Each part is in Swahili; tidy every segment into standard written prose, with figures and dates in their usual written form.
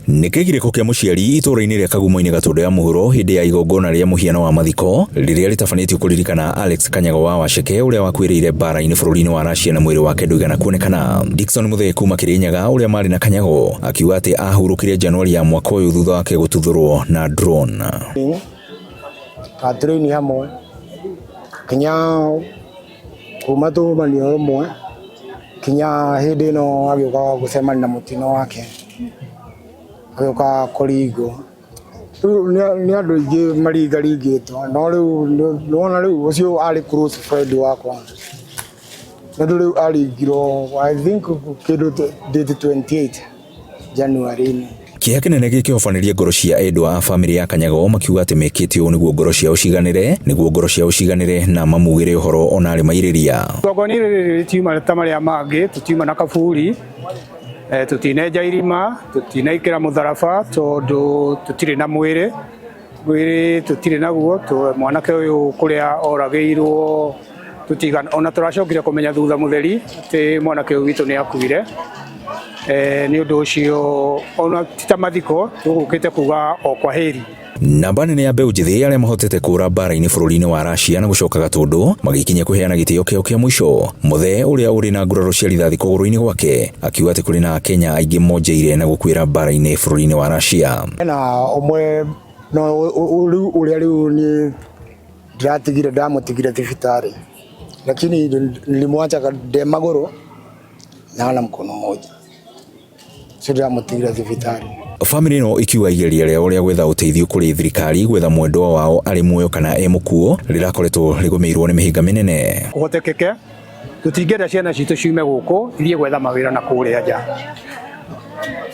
Nikigiriko kia muciari itura-ini ria Kagumo-ini Gatundu ya Muhuro hindi ya igongona ria muhiano wa mathiko riria ritafanitio kuririkana Alex Kanyago wa Waceke uria wakuirire bara-ini bururi-ini wa Russia na mwiri wake ndugana kuonekana. Dickson Muthee kuma Kirinyaga uria mari na Kanyago akiuga ati ahurukire Januari ya mwaka uyu thutha wake gututhurwo na drone. Katrini hamwe kinya kuma tumanio mwe kinya hindi no agioka gucemania na mutino wake agioka kurigo ni andu ingi marigaringitwo no riu nona riu ucio ari close friend wakwa na riu aringirwo I think kidu date 28 January. Kiha kinene gikihofanirie ngoro cia endwa a family ya Kanyago makiuga ati mekite uũ niguo ngoro ciao ciganire na mamugire uhoro ona ari mairiria. Togoni tiuma tamaria mangi tutiuma na kaburi tutineja irima tutinaikira mutharaba tondu tutire na mwiri tutire naguo mwanake uyu kuria orageirwo tutigana ona turacokire kumenya thutha mutheri ati mwanake uyu witu ni akuire. Ni undu ucio ona titamathiko tugukite kuga o kwa heri. Namba nene ya mbeũ njithi aria mahotete kũra bara-ini bururi-ini wa Russia na gucoka Gatundu magikinya kuheana gitio kiao kia mwisho. Muthee uria uri na nguraro cia rithathi kũgũrũ-ini gwake akiuga ati kuri na Kenya aingi monjeire na gukwira bara-ini bururi-ini wa Russia. Na omwe no uria riu ni dratigire ndamutigire thibitari lakini nilimwacha de magoro na ana mkono mmoja sio mutigire thibitari. Family no ikiuga igeria ria uria gwetha uteithio kuri thirikari gwetha mwendwa wao ari muoyo kana mukuo rirakoretwo rigomeirwo ni mihinga minene. Uhotekeke tutingenda ciana citu ciume guku irie gwetha mawira na kuria nja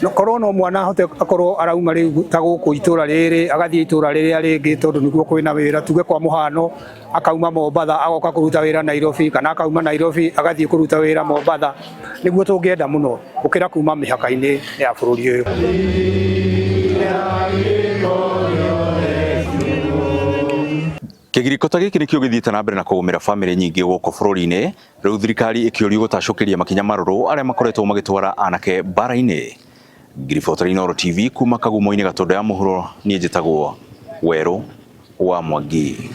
no korona mwana hote akorwo arauma riu ta guku itura riri agathie itura riri ringi tondu niguo kwina wira tuge kwa muhano akauma Mombatha agoka kuruta wira Nairobi kana akauma Nairobi agathie kuruta wira Mombatha niguo tungienda muno ukira kuma mihaka-ini ya bururi uyu. Kigiriko ta giki nikio githiite na mbere na kugumira family nyingi guko bururi-ini riu thirikari ikiurio gutacukiria makinya maruru aria makoretwo magitwara anake bara-ini. Ngiribotora Inooro TV kuma Kagumo-ini Gatundu ya Muhuro nie njitagwo Weru wa Mwangi.